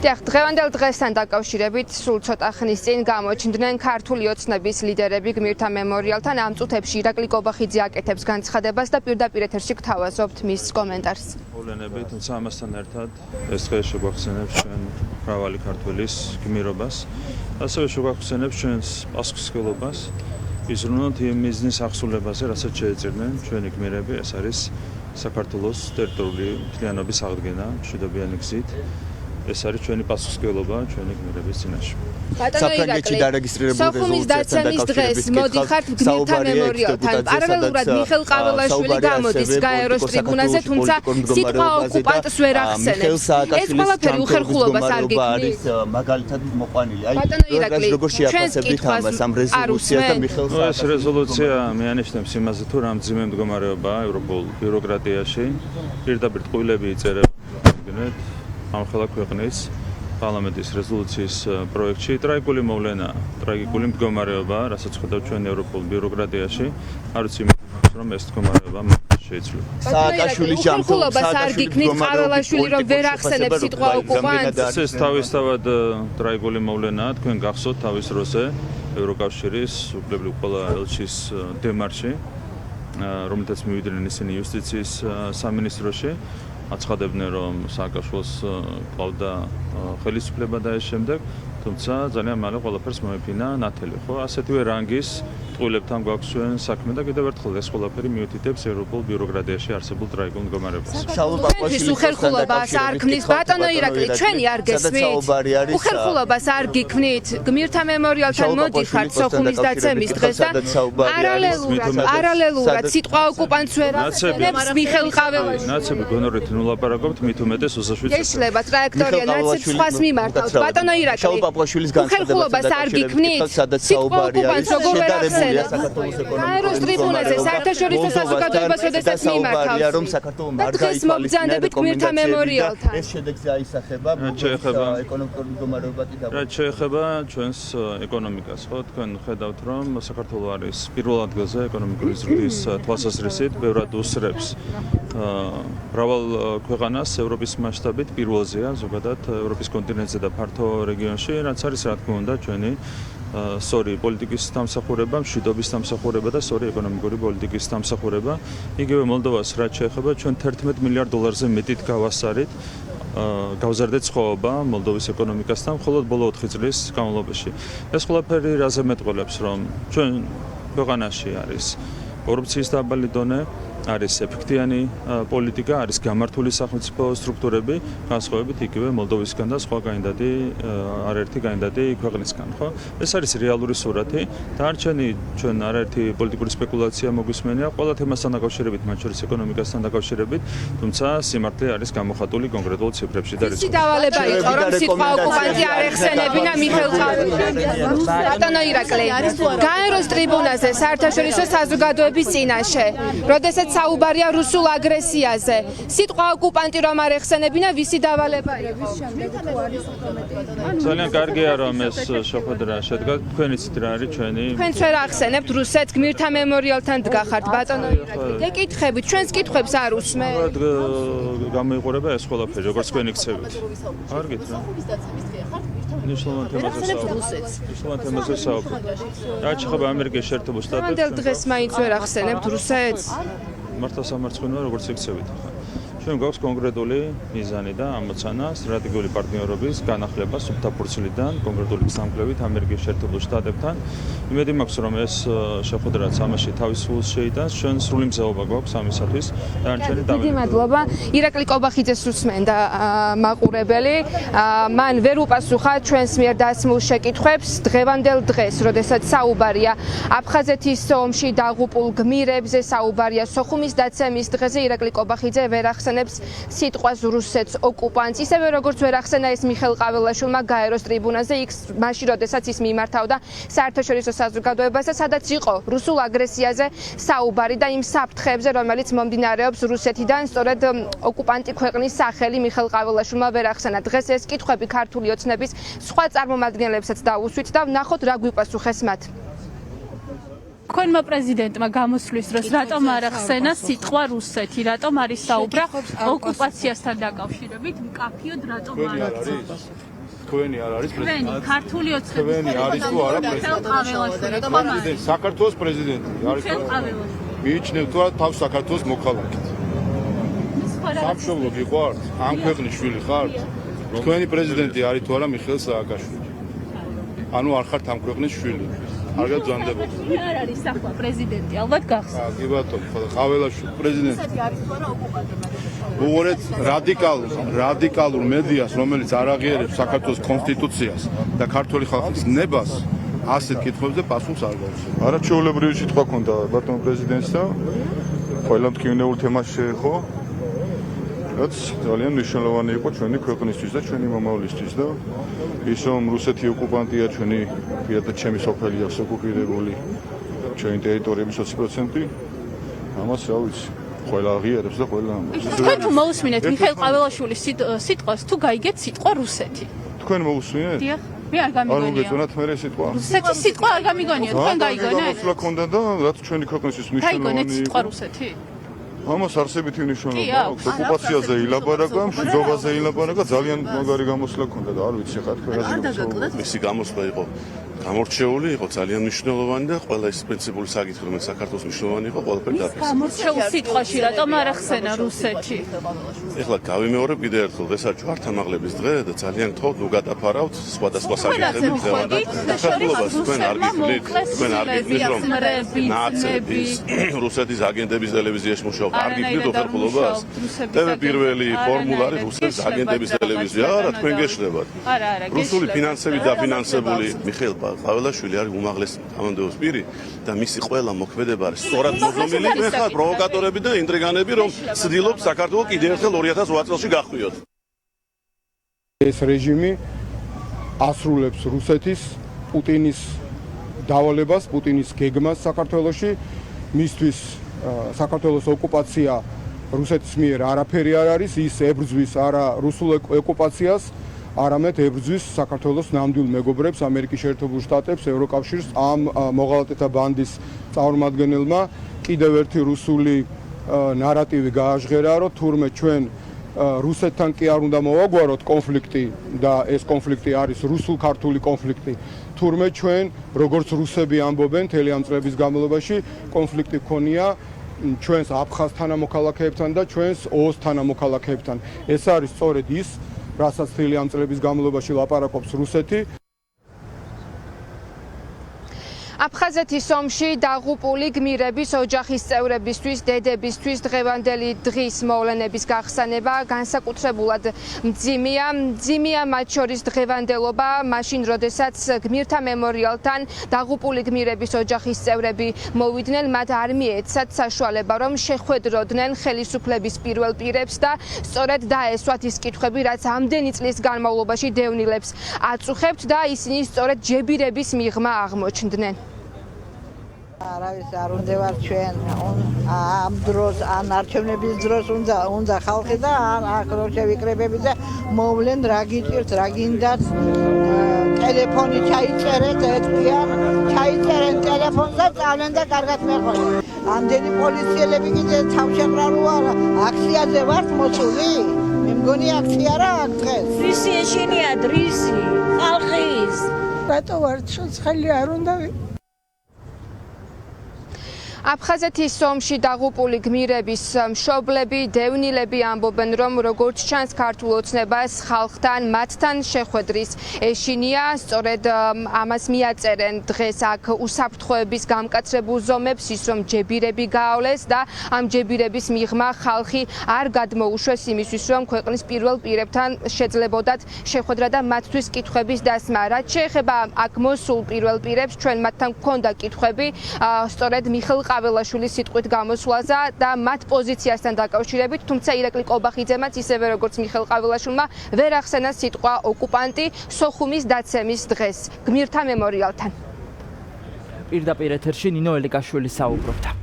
დიახ, დღევანდელ დღესთან დაკავშირებით სულ ცოტა ხნის წინ გამოჩნდნენ ქართული ოცნების ლიდერები გმირთა მემორიალთან. ამ წუთებში ირაკლი კობახიძე აკეთებს განცხადებას და პირდაპირ ეთერში გთავაზობთ მის კომენტარს. მოვლენები, თუმცა ამასთან ერთად ეს დღე შეგვახსენებს ჩვენ მრავალი ქართველის გმირობას, ასევე შეგვახსენებს ჩვენს პასუხისმგებლობას იზრუნოთ იმ მიზნის აღსრულებაზე, რასაც შეეწირნენ ჩვენი გმირები, ეს არის საქართველოს ტერიტორიული მთლიანობის აღდგენა მშვიდობიანი გზით. ეს არის ჩვენი პასუხისმგებლობა ჩვენი გმირების წინაშე. საფრანგეთში დარეგისტრირებული სოხუმის დაცემის დღეს მოდიხართ გმირთა მემორიალთან. პარალელურად მიხელ ყაველაშვილი გამოდის გაეროს ტრიბუნაზე, თუმცა სიტყვა ოკუპანტს ვერ ახსენებს. ეს ყველაფერი უხერხულობას არ გიქმნის. მაგალითად მოყვანილი. ბატონო ირაკლი, ჩვენს კითხვას ამ რეზოლუციას და მიხელ ეს რეზოლუცია მეანიშნებს იმაზე, თუ რა მძიმე მდგომარეობაა ევროპულ ბიუროკრატიაში. პირდაპირ ტყუილები იწერებენ ამხელა ქვეყნის პარლამენტის რეზოლუციის პროექტში ტრაგიკული მოვლენა, ტრაგიკული მდგომარეობა, რასაც ხედავ ჩვენ ევროპულ ბიუროკრატიაში, არ ვიცი რომ ეს მდგომარეობა შეიძლება. სააკაშვილის ჯანმრთელობას არ გიქმნით ყაველაშვილი რომ ვერ ახსენებს სიტყვა ოკუპანტს. ეს თავისთავად ტრაგიკული მოვლენაა, თქვენ გახსოვთ თავის დროზე ევროკავშირის უფლებრივ ყველა ელჩის დემარში, რომელთაც მივიდნენ ისინი იუსტიციის სამინისტროში. აცხადებდნენ რომ სააკაშვილს ყავდა ხელისუფლება და ეს შემდეგ, თუმცა ძალიან მალე ყველაფერს მოეფინა ნათელი, ხო? ასეთივე რანგის ტყუილებთან გვაქვს ჩვენ საქმე და კიდევ ერთხელ ეს ყველაფერი მიუთითებს ევროპულ ბიუროკრატიაში არსებულ ტრაგიკულ მდგომარეობას. ჩვენთვის უხერხულობას არ ქმნის ბატონო ირაკლი, ჩვენი არ გესმით. უხერხულობას არ გიქმნით. გმირთა მემორიალთან მოდიხართ სოხუმის დაცემის დღეს და პარალელურად სიტყვა ოკუპანტს ვერ ახსენებს მიხელ ყაველაშვილი. ნაცები გონორით ნულაპარაკობთ, მით უმეტეს უსაშვიძე. ეშლება ტრაექტორია ნაცებს სხვას მიმართავთ. ბატონო ირაკლი, უხერხულობას არ გიქმნით. სიტყვა ოკუპანტს როგორ ვერ ახსენებს? გაეროს ტრიბუნაზე საერთაშორისო საზოგადოებას როდესაც მიმართავთ. დღეს მოგზავნებით გმირთა მემორიალთან. ეს შედეგზე აისახება ეკონომიკური მდგომარეობა კი რაც შეეხება ჩვენს ეკონომიკას, ხო? თქვენ ხედავთ რომ საქართველო არის პირველ ადგილზე ეკონომიკური ზრდის თვალსაზრისით, ბევრად უსწრებს მრავალ ქვეყანას ევროპის მასშტაბით პირველზეა ზოგადად ევროპის კონტინენტზე და ფართო რეგიონში, რაც არის რა თქმა უნდა ჩვენი სწორი პოლიტიკის დამსახურება, მშვიდობის დამსახურება და სწორი ეკონომიკური პოლიტიკის დამსახურება. იგივე მოლდოვას რაც შეეხება ჩვენ 11 მილიარდ დოლარზე მეტით გავასწარით გავზარდეთ სხვაობა მოლდოვის ეკონომიკასთან მხოლოდ ბოლო 4 წლის განმავლობაში. ეს ყველაფერი რაზე მეტყველებს რომ ჩვენ ქვეყანაში არის კორუფციის დაბალი დონე, არის ეფექტიანი პოლიტიკა, არის გამართული სახელმწიფო სტრუქტურები, განსხვავებით იგივე მოლდოვისგან და სხვა გაინდადი არაერთი გაინდადი ქვეყნისგან, ხო? ეს არის რეალური სურათი. დარჩენი ჩვენ არაერთი პოლიტიკური სპეკულაცია მოგვისმენია ყველა თემასთან დაკავშირებით, მათ შორის ეკონომიკასთან დაკავშირებით, თუმცა სიმართლე არის გამოხატული კონკრეტულ ციფრებში და რიცხვებში. დავალება იყო რომ სიტყვა ოკუპანტი არ ეხსენებინა მიხელ ყაველაშვილი. ბატონო ირაკლი, გაეროს ტრიბუნაზე საერთაშორისო საზოგადოების წინაშე, როდესაც საუბარია რუსულ აგრესიაზე. სიტყვა ოკუპანტი რომ არ ეხსენებინა, ვისი დავალება იყო? ძალიან კარგია რომ ეს შეხვედრა შედგა. თქვენ იცით რა არის ჩვენი. თქვენც ვერ ახსენებთ რუსეთს გმირთა მემორიალთან დგახართ, ბატონო ირაკლი. გეკითხებით, ჩვენს კითხვებს არ უსმენთ. გამოიყურება ეს ყველაფერი, როგორც თქვენ იქცევით. კარგით რა. ნიშნულოვან თემაზე საუბრობთ. რაც შეეხება ამერიკის შეერთებულ შტატებს. მანდელ დღეს მაინც ვერ ახსენებთ რუსეთს. მართლა სამარცხინოა როგორც იქცევით. ჩვენ გვაქვს კონკრეტული მიზანი და ამოცანა სტრატეგიული პარტნიორობის განახლება სუფთა ფურცლიდან, კონკრეტული სამკვლევით ამერიკის შეერთებულ შტატებთან. იმედი მაქვს რომ ეს შეხვედრაც ამაში თავის სულს შეიტანს. ჩვენ სრული მზაობა გვაქვს ამისათვის. დიდი მადლობა. ირაკლი კობახიძეს უსმენდა მაყურებელი. მან ვერ უპასუხა ჩვენს მიერ დასმულ შეკითხვებს. დღევანდელ დღეს, როდესაც საუბარია აფხაზეთის ომში დაღუპულ გმირებზე, საუბარია სოხუმის დაცემის დღეზე, ირაკლი კობახიძე ვერ ახსენებს სიტყვას რუსეთს ოკუპანტს, ისევე როგორც ვერ ახსენა ეს მიხელ ყაველაშვილმა გაეროს ტრიბუნაზე, იქ მაშინ როდესაც ის მიმართავდა საერთაშორისო საზოგადოებას და სადაც იყო რუსულ აგრესიაზე საუბარი და იმ საფრთხეებზე, რომელიც მომდინარეობს რუსეთიდან, სწორედ ოკუპანტი ქვეყნის სახელი მიხელ ყაველაშვილმა ვერ ახსენა. დღეს ეს კითხვები ქართული ოცნების სხვა წარმომადგენლებსაც დაუსვით და ვნახოთ რა გვიპასუხეს მათ. თქვენმა პრეზიდენტმა გამოსვლის დროს რატომ არ ახსენა სიტყვა რუსეთი, რატომ არ ისაუბრა ოკუპაციასთან დაკავშირებით, მკაფიოდ რატომ არ ახსენა? თქვენი არ არის პრეზიდენტი. ქართული ოცხების თქვენი არის თუ არა პრეზიდენტი. საქართველოს პრეზიდენტი არის. მიიჩნევ თუ არა თავს საქართველოს მოქალაქედ. სამშობლო გიყვართ? ამ ქვეყნის შვილი ხართ? თქვენი პრეზიდენტი არის თუ არა მიხეილ სააკაშვილი. ანუ არ ხართ ამ ქვეყნის შვილი. არ გაგზანდებოდ. არ არის ახლა პრეზიდენტი, ალბათ გახსოვს. კი ბატონო, ხო ყაველაშვილი პრეზიდენტი. უღურეთ რადიკალურ მედიას, რომელიც არ აღიარებს საქართველოს კონსტიტუციას და ქართული ხალხის ნებას, ასეთ კითხვებზე პასუხს არ გაუძლებს. არაჩვეულებრივი სიტყვა ქონდა ბატონ პრეზიდენტს და ყველა მტკივნეულ თემას შეეხო. რაც ძალიან მნიშვნელოვანი იყო ჩვენი ქვეყნისთვის და ჩვენი მომავლისთვის და ის რომ რუსეთი ოკუპანტია ჩვენი პირადად ჩემი სოფელი აქვს ოკუპირებული ჩვენი ტერიტორიების 20%, ამას რა ვიცი, ყველა აღიარებს და ყველა ამბობს. თქვენ თუ მოусმინეთ მიხეილ ყაველაშვილის სიტყვას, თუ გაიგეთ სიტყვა რუსეთი? თქვენ მოусმინეთ? დიახ, მე არ არ გამიგონია. მოგეწონათ მე სიტყვა? რუსეთის სიტყვა არ გამიგონია, თქვენ გაიგონეთ? გამოსვლა ქონდა და რაც ჩვენი ქვეყნისთვის გაიგონეთ მნიშვნელოვანი სიტყვა იყო. რუსეთი? ამას არსებითი კი, მნიშვნელობა აქვს. აქვს. ოკუპაციაზე ილაბარაკა, მშვიდობაზე ილაბარაკა, ძალიან მაგარი გამოსვლა ქონდა და არ ვიცი ხა თქვენ რა გიგრძელოთ. მისი გამოსვლა იყო გამორჩეული, იყო ძალიან მნიშვნელოვანი და ყველა ის პრინციპული საკითხი, რომელიც საქართველოს მნიშვნელოვანი იყო, ყველაფერი დაფიქსირდა. გამორჩეულ სიტყვაში რატომ არ ახსენა რუსეთი? ეხლა გავიმეორებ კიდევ ერთხელ, ეს არის ჯვართამაღლების დღე და ძალიან თოდ უგადაფარავთ სხვადასხვა საკითხები დღევანდელ საქართველოს. თქვენ არ გიგრძელით, თქვენ არ გიგრძელით რომ ნაცების რუსეთის აგენტების ტელევიზიაში მუშაობთ, არ გიგრძელით უხერხულობას. პირველი ფორმულარი რუსეთის აგენტების ტელევიზია, არა თქვენ გეშლებათ. არა, რუსული ფინანსები დაფინანსებული მიხეილ ყაველაშვილი არის უმაღლესი თანამდებობის პირი და მისი ყველა მოქმედება არის სწორად მოზომილი. მე ხარ პროვოკატორები და ინტრიგანები, რომ ცდილობ საქართველოს კიდევ ერთხელ 2008 წელში გახვიოთ. ეს რეჟიმი ასრულებს რუსეთის პუტინის დავალებას, პუტინის გეგმას საქართველოში, მისთვის საქართველოს ოკუპაცია რუსეთის მიერ არაფერი არ არის, ის ებრძვის არა რუსულ ოკუპაციას, არამედ ებრძვის საქართველოს ნამდვილ მეგობრებს, ამერიკის შეერთებულ შტატებს, ევროკავშირს, ამ მოღალატეთა ბანდის წარმომადგენელმა კიდევ ერთი რუსული ნარატივი გააჟღერა, რომ თურმე ჩვენ რუსეთთან კი არ უნდა მოვაგვაროთ კონფლიქტი და ეს კონფლიქტი არის რუსულ-ქართული კონფლიქტი. თურმე ჩვენ, როგორც რუსები ამბობენ, მთელი ამ წლების განმავლობაში კონფლიქტი ქონია ჩვენს აფხაზ თანამოქალაქეებთან და ჩვენს ოს თანამოქალაქეებთან. ეს არის სწორედ ის, რასაც მთელი ამ წლების განმავლობაში ლაპარაკობს რუსეთი. აფხაზეთის ომში დაღუპული გმირების ოჯახის წევრებისთვის, დედებისთვის დღევანდელი დღის მოვლენების გახსანება განსაკუთრებულად მძიმეა მათ შორის დღევანდელობა, მაშინ როდესაც გმირთა მემორიალთან დაღუპული გმირების ოჯახის წევრები მოვიდნენ, მათ არ მიეცათ საშუალება, რომ შეხვედროდნენ ხელისუფლების პირველ პირებს და სწორედ დაესვათ ის კითხვები, რაც ამდენი წლის განმავლობაში დევნილებს აწუხებთ და ისინი სწორედ ჯებირების მიღმა აღმოჩნდნენ. არავის არ უნდა ვარ ჩვენ ამ დროს ან არჩევნების დროს უნდა ხალხი და აქ რო შევიკრებები და მოვლენ რა გიჭირთ რა გინდათ ტელეფონი ჩაიწერეთ ეთქვიან ჩაიწერენ ტელეფონს და წავლენ და კარგად მეყოლე ამდენი პოლიციელები კიდე თავშეყრა რო არა აქციაზე ვართ მოსული მე მგონი აქცია რა აქ დღეს რისი ეშინია დრისი ხალხის რატო ვარ ცოცხალი არ უნდა აფხაზეთის ომში დაღუპული გმირების მშობლები, დევნილები ამბობენ, რომ როგორც ჩანს ქართულ ოცნებას ხალხთან, მათთან შეხვედრის ეშინია, სწორედ ამას მიაწერენ დღეს აქ უსაფრთხოების გამკაცრებულ ზომებს, ის რომ ჯებირები გაავლეს და ამ ჯებირების მიღმა ხალხი არ გადმოუშვეს იმისთვის, რომ ქვეყნის პირველ პირებთან შეძლებოდათ შეხვედრა და მათთვის კითხვების დასმა. რაც შეეხება აქ მოსულ პირველ პირებს, ჩვენ მათთან გვქონდა კითხვები, სწორედ მიხეილ ყაველაშვილის სიტყვით გამოსვლაზე და მათ პოზიციასთან დაკავშირებით, თუმცა ირაკლი კობახიძემაც ისევე როგორც მიხეილ ყაველაშვილმა ვერ ახსენა სიტყვა ოკუპანტი სოხუმის დაცემის დღეს გმირთა მემორიალთან. პირდაპირ ეთერში ნინო ელიკაშვილი საუბრობდა.